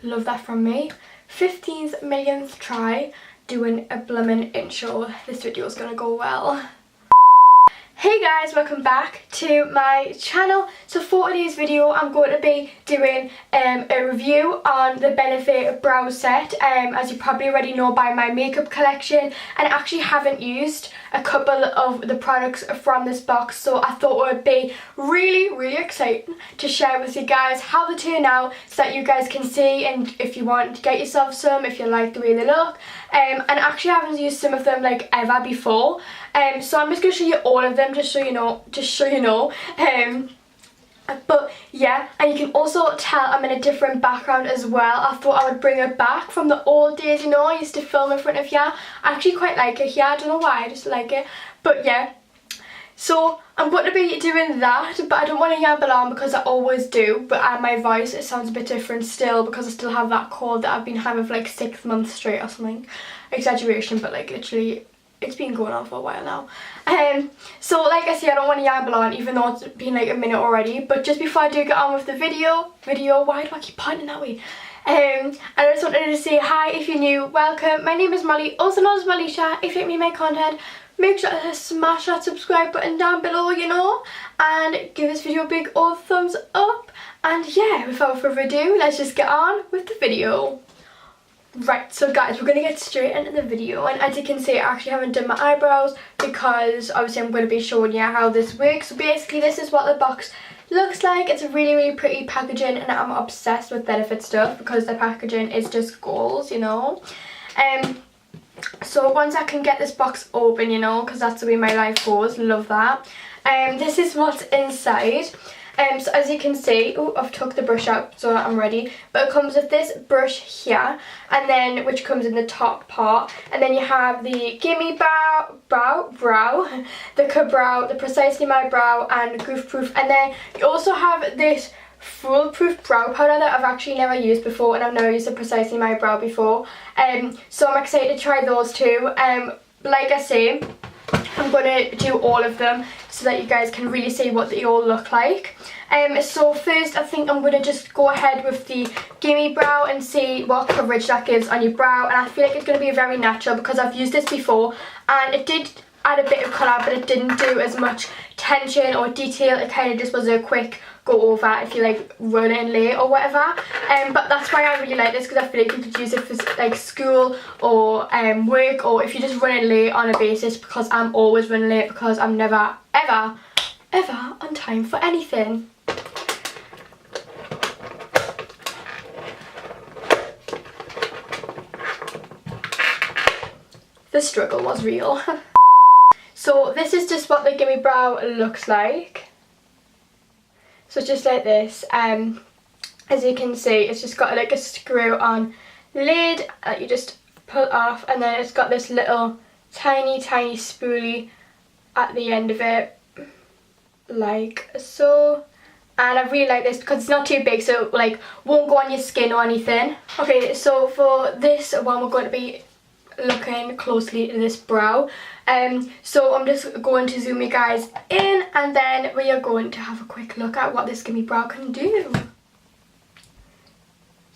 Love that from me. 15th millionth try doing a blooming intro. This video is gonna go well. Hey guys, welcome back to my channel. So for today's video I'm going to be doing a review on the Benefit brow set, as you probably already know by my makeup collection, and I actually haven't used a couple of the products from this box, so I thought it would be really exciting to share with you guys how they turn out so that you guys can see, and if you want to get yourself some, if you like the way they look. And actually I haven't used some of them like ever before, so I'm just going to show you all of them just so you know. But yeah, and you can also tell I'm in a different background as well. I thought I would bring it back from the old days, you know, I used to film in front of you. I actually quite like it here, I don't know why, I just like it. But yeah, so I'm going to be doing that, but I don't want to yabble on because I always do, but my voice, it sounds a bit different still because I still have that cold that I've been having for like 6 months straight or something. Exaggeration, but like literally it's been going on for a while now. So like I say, I don't want to yabble on even though it's been like a minute already, but just before I do get on with the video, why do I keep pointing that way? I just wanted to say hi if you're new, welcome. My name is Molly, also known as Mollisha. If you like me my content, make sure to smash that subscribe button down below, you know, and give this video a big old thumbs up. And yeah, without further ado, let's just get on with the video. Right, so guys, we're going to get straight into the video, and as you can see I actually haven't done my eyebrows because obviously I'm going to be showing you how this works. So basically this is what the box looks like. It's a really pretty packaging, and I'm obsessed with Benefit stuff because the packaging is just goals, you know. So once I can get this box open, you know, because that's the way my life goes, love that. This is what's inside. So as you can see, oh, I've took the brush out so I'm ready, but it comes with this brush here, and then which comes in the top part, and then you have the Gimme Brow, the Ka-Brow, the Precisely My Brow, and Goof Proof, and then you also have this foolproof brow powder that I've actually never used before, and I've never used the Precisely My Brow before, so I'm excited to try those too. Like I say, I'm going to do all of them so that you guys can really see what they all look like. So first I think I'm going to just go ahead with the Gimme Brow and see what coverage that gives on your brow, and I feel like it's going to be very natural because I've used this before and it did add a bit of colour, but it didn't do as much tension or detail. It kind of just was a quick go over if you like running late or whatever. But that's why I really like this, because I feel like you could use it for like school or work, or if you're just running late on a basis, because I'm always running late because I'm never ever on time for anything. The struggle was real. So this is just what the Gimme Brow looks like. So just like this. As you can see, it's just got like a screw on lid that you just pull off, and then it's got this little tiny spoolie at the end of it, like so. And I really like this because it's not too big, so like won't go on your skin or anything. Okay, so for this one we're going to be looking closely at this brow, so I'm just going to zoom you guys in, and then we are going to have a quick look at what this Gimme Brow can do.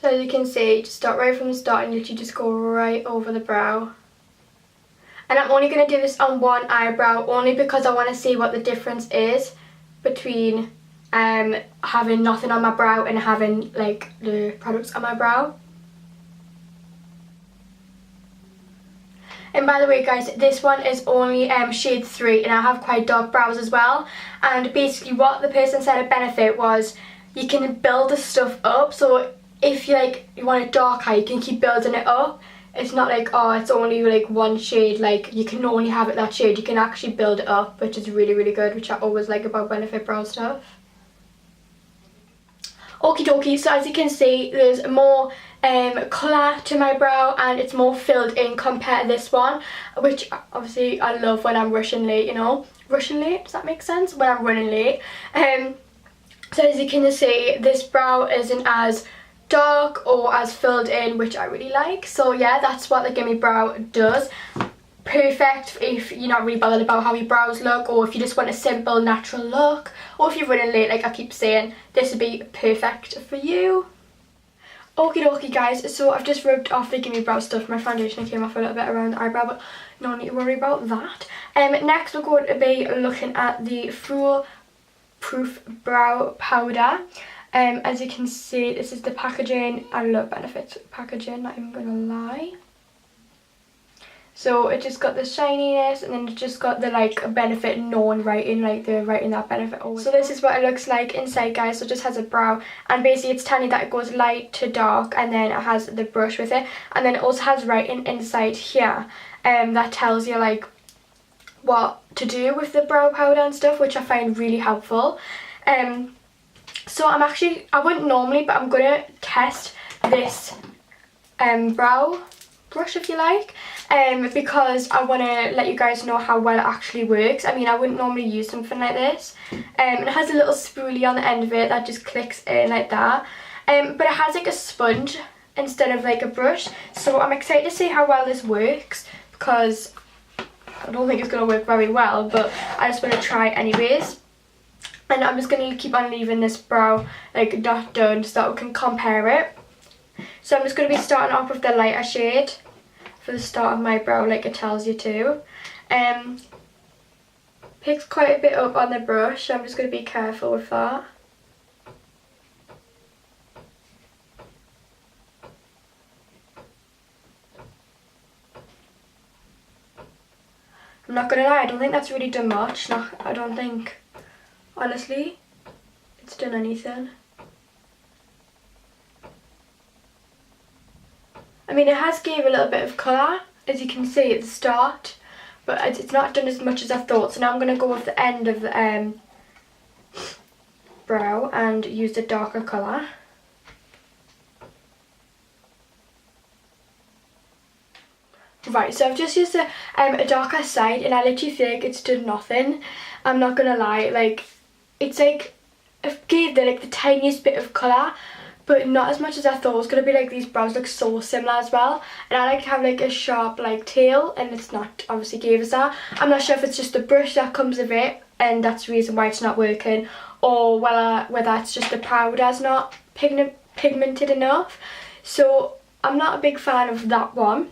So as you can see, just start right from the start and literally just go right over the brow. And I'm only going to do this on one eyebrow, only because I want to see what the difference is between having nothing on my brow and having like the products on my brow. And by the way guys, this one is only shade 3, and I have quite dark brows as well. And basically what the person said at Benefit was you can build the stuff up, so if you want it darker, you can keep building it up. It's not like, oh, it's only like one shade, like you can only have it that shade. You can actually build it up, which is really good, which I always like about Benefit brow stuff. Okie dokie, so as you can see, there's more colour to my brow and it's more filled in compared to this one, which obviously I love when I'm rushing late, you know. Rushing late, does that make sense? When I'm running late. So as you can see, this brow isn't as dark or as filled in, which I really like. So yeah, that's what the Gimme Brow does. Perfect if you're not really bothered about how your brows look, or if you just want a simple natural look, or if you're running late like I keep saying, this would be perfect for you. Okie dokie guys, so I've just rubbed off the Gimme Brow stuff. My foundation came off a little bit around the eyebrow, but no need to worry about that. Next we're going to be looking at the Fool Proof Brow Powder. As you can see, this is the packaging. I love Benefit's packaging, not even gonna lie. So it just got the shininess, and then it just got the like Benefit known writing, like the writing that Benefit always. So this is what it looks like inside, guys. So it just has a brow, and basically it's telling you that it goes light to dark, and then it has the brush with it, and then it also has writing inside here that tells you like what to do with the brow powder and stuff, which I find really helpful. So I wouldn't normally, but I'm gonna test this brow brush, if you like, because I want to let you guys know how well it actually works. I mean, I wouldn't normally use something like this. It has a little spoolie on the end of it that just clicks in like that, but it has like a sponge instead of like a brush, so I'm excited to see how well this works, because I don't think it's going to work very well, but I just want to try anyways. And I'm just going to keep on leaving this brow like dot done so that we can compare it. So I'm just going to be starting off with the lighter shade for the start of my brow, like it tells you to. Picks quite a bit up on the brush, so I'm just going to be careful with that. I'm not going to lie, I don't think that's really done much. I don't think, honestly, it's done anything. I mean, it has gave a little bit of colour, as you can see at the start, but it's not done as much as I thought. So now I'm going to go with the end of the brow and use the darker colour. Right, so I've just used a darker side, and I literally think it's done nothing. I'm not going to lie, like, it's like, it gave the tiniest bit of colour, but not as much as I thought it was going to be. Like, these brows look so similar as well, and I like to have like a sharp like tail, and it's not obviously gave us that. I'm not sure if it's just the brush that comes with it and that's the reason why it's not working, or whether it's just the powder's not pigmented enough. So I'm not a big fan of that one.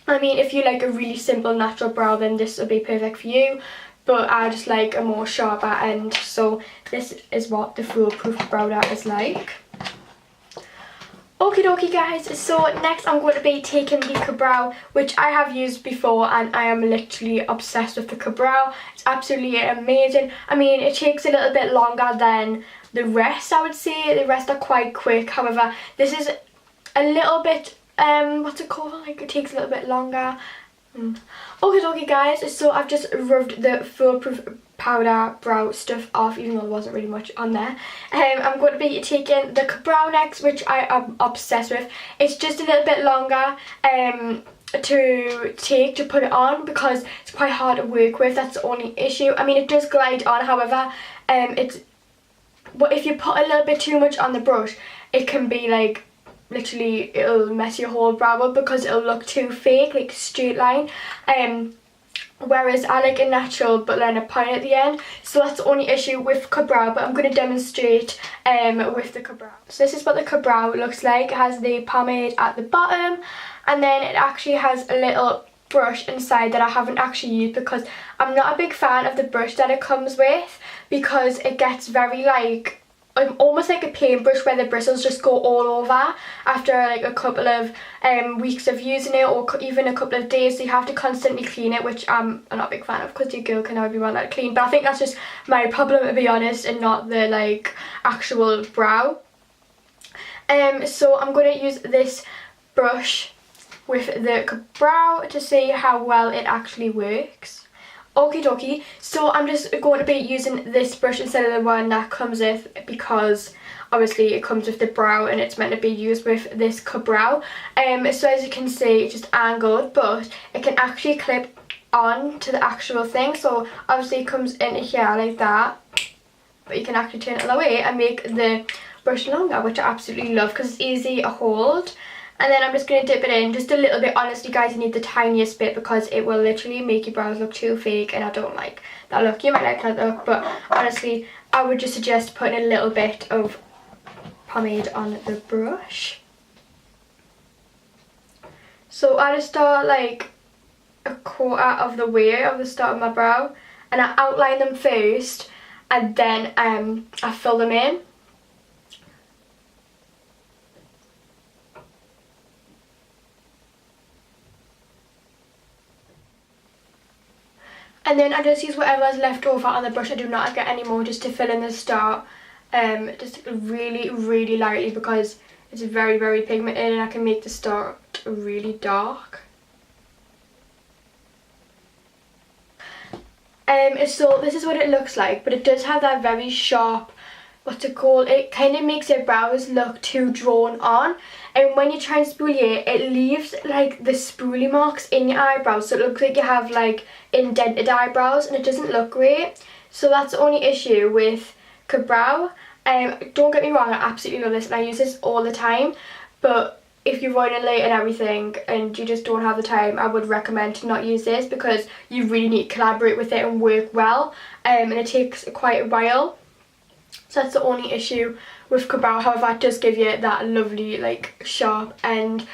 I mean, if you like a really simple natural brow, then this will be perfect for you, but I just like a more sharper end, so this is what the Foolproof Powder is like. Okie dokie guys, so next I'm going to be taking the Ka-Brow, which I have used before, and I am literally obsessed with the Ka-Brow. It's absolutely amazing. I mean, it takes a little bit longer than the rest, I would say. The rest are quite quick, however, this is a little bit, what's it called? Like, it takes a little bit longer. Okie dokie guys, so I've just rubbed the Foolproof Powder brow stuff off, even though there wasn't really much on there. I'm going to be taking the Ka-Brow next, which I am obsessed with. It's just a little bit longer to put it on, because it's quite hard to work with. That's the only issue. I mean, it does glide on, however, but if you put a little bit too much on the brush, it can be like, literally, it'll mess your whole brow up, because it'll look too fake, like straight line. Whereas I like a natural but then a point at the end, so that's the only issue with Ka-Brow, but I'm going to demonstrate with the Ka-Brow. So this is what the Ka-Brow looks like. It has the pomade at the bottom, and then it actually has a little brush inside that I haven't actually used, because I'm not a big fan of the brush that it comes with, because it gets very like, almost like a paintbrush, where the bristles just go all over after like a couple of weeks of using it, or even a couple of days, so you have to constantly clean it, which I'm not a big fan of, because your girl can never be well that clean. But I think that's just my problem, to be honest, and not the like actual brow. So I'm going to use this brush with the Ka-Brow to see how well it actually works. Okie dokie, so I'm just going to be using this brush instead of the one that comes with, because obviously it comes with the brow and it's meant to be used with this Ka-Brow. So as you can see, it's just angled, but it can actually clip on to the actual thing. So obviously it comes in here like that, but you can actually turn it away and make the brush longer, which I absolutely love, because it's easy to hold. And then I'm just going to dip it in just a little bit. Honestly guys, you need the tiniest bit, because it will literally make your brows look too fake, and I don't like that look. You might like that look, but honestly I would just suggest putting a little bit of pomade on the brush. So I just start like a quarter of the way of the start of my brow, and I outline them first, and then I fill them in. And then I just use whatever's left over on the brush. I do not get any more, just to fill in the start, just really, really lightly, because it's very, very pigmented and I can make the start really dark. So this is what it looks like, but it does have that very sharp, what's it called, it kind of makes your brows look too drawn on, and when you try and spoolie it, it leaves like the spoolie marks in your eyebrows, so it looks like you have like indented eyebrows, and it doesn't look great. So that's the only issue with Ka-Brow. Don't get me wrong, I absolutely love this and I use this all the time, but if you're running late and everything and you just don't have the time, I would recommend to not use this, because you really need to collaborate with it and work well, and it takes quite a while. So that's the only issue with Ka-Brow. However, it does give you that lovely like sharp end,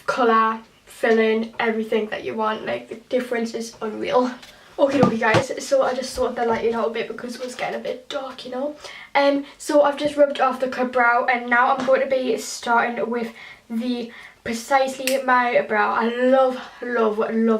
colour, filling, everything that you want. Like the difference is unreal. Okay guys, so I just sorted the lighting out a bit because it was getting a bit dark, you know. So I've just rubbed off the Ka-Brow, and now I'm going to be starting with the Precisely My Brow. I love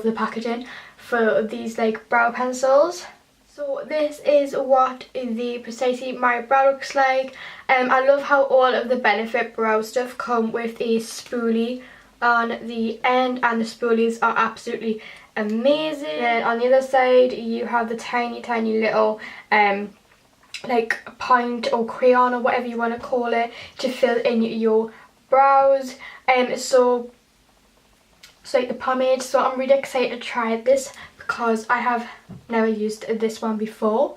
the packaging for these like brow pencils. So this is what the Precisely My Brow looks like. I love how all of the Benefit brow stuff come with a spoolie on the end, and the spoolies are absolutely amazing. And on the other side you have the tiny little like point or crayon or whatever you want to call it to fill in your brows. So it's like the pomade. So I'm really excited to try this because I have never used this one before.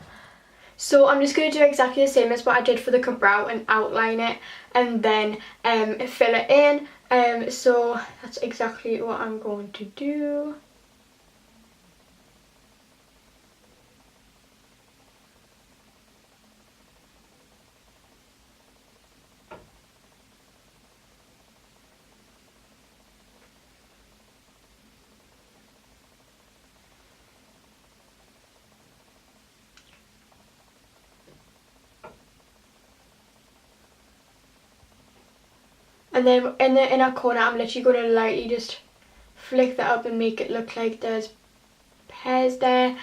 So I'm just going to do exactly the same as what I did for the Ka-Brow and outline it and then fill it in. So that's exactly what I'm going to do. And then in the inner corner, I'm literally going to lightly just flick that up and make it look like there's pears there.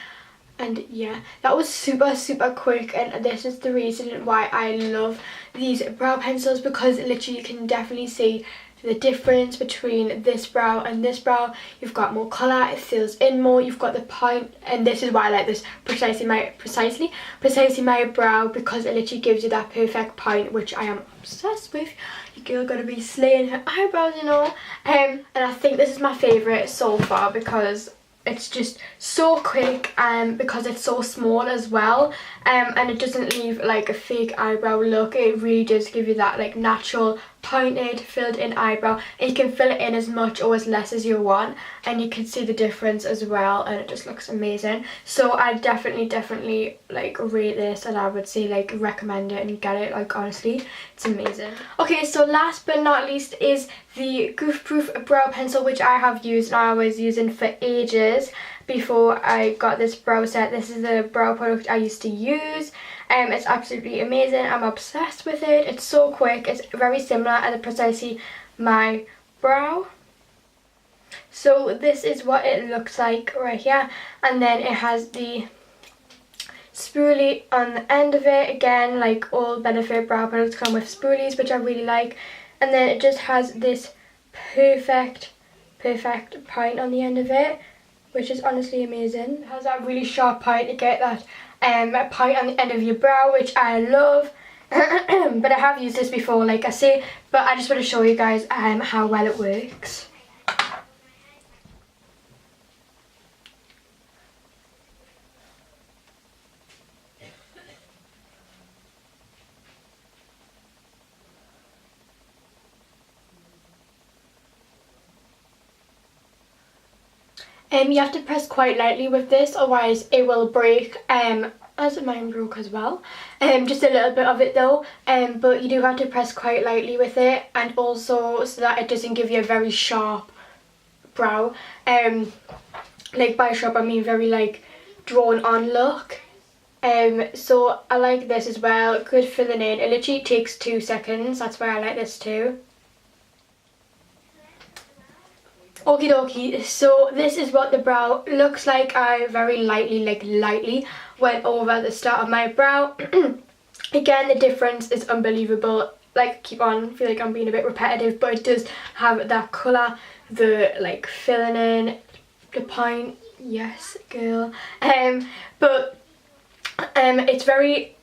And yeah, that was super quick, and this is the reason why I love these brow pencils, because literally you can definitely see the difference between this brow and this brow. You've got more colour, it fills in more, you've got the point, and this is why I like this Precisely My Brow, because it literally gives you that perfect point, which I am obsessed with. Your girl gotta be slaying her eyebrows, you know. And I think this is my favourite so far because it's just so quick, and because it's so small as well, and it doesn't leave like a fake eyebrow look. It really does give you that like natural pointed filled in eyebrow, and you can fill it in as much or as less as you want, and you can see the difference as well, and it just looks amazing. So I definitely like rate this, and I would say like recommend it and get it. Like honestly, it's amazing. Okay, so last but not least is the Goof Proof brow pencil, which I have used and I was using for ages before I got this brow set. This is the brow product I used to use. It's absolutely amazing. I'm obsessed with it. It's so quick. It's very similar to the Precisely My Brow. So this is what it looks like right here, and then it has the spoolie on the end of it. Again, like all Benefit brow products come with spoolies, which I really like, and then it just has this perfect point on the end of it, which is honestly amazing. It has that really sharp point to get that point on the end of your brow, which I love. But I have used this before, like I say, but I just want to show you guys how well it works. You have to press quite lightly with this, otherwise it will break, as mine broke as well. Just a little bit of it though, but you do have to press quite lightly with it, and also so that it doesn't give you a very sharp brow. Like by shop I mean very like drawn on look. So I like this as well. Good filling in. It literally takes 2 seconds. That's why I like this too. Okie dokie, so this is what the brow looks like. I very lightly went over the start of my brow. Again, the difference is unbelievable. Like, keep on, I feel like I'm being a bit repetitive, but it does have that colour, the like filling in, the point, yes girl. But it's very,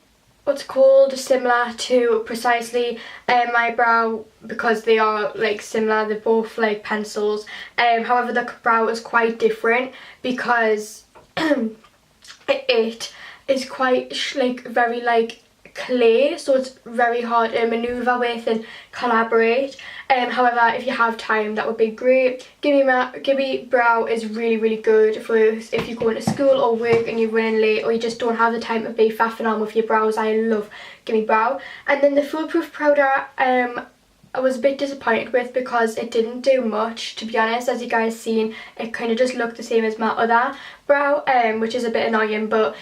what's called, similar to precisely my brow, because they are like similar, they're both like pencils. However, the brow is quite different because it is quite like very like clay, so it's very hard to maneuver with and collaborate. However, if you have time, that would be great. Gimme brow is really good for if you're going to school or work and you're running late, or you just don't have the time to be faffing on with your brows. I love Gimme brow. And then the foolproof powder, I was a bit disappointed with because it didn't do much, to be honest. As you guys seen, it kind of just looked the same as my other brow, which is a bit annoying, but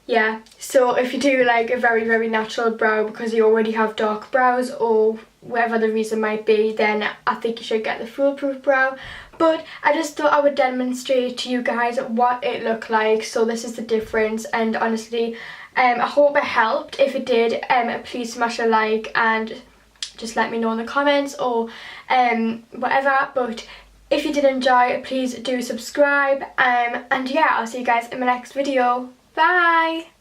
yeah. So if you do like a very natural brow because you already have dark brows or whatever the reason might be, then I think you should get the foolproof brow. But I just thought I would demonstrate to you guys what it looked like. So this is the difference, and honestly I hope it helped. If it did, please smash a like and just let me know in the comments or whatever. But if you did enjoy, please do subscribe, and yeah, I'll see you guys in my next video. Bye!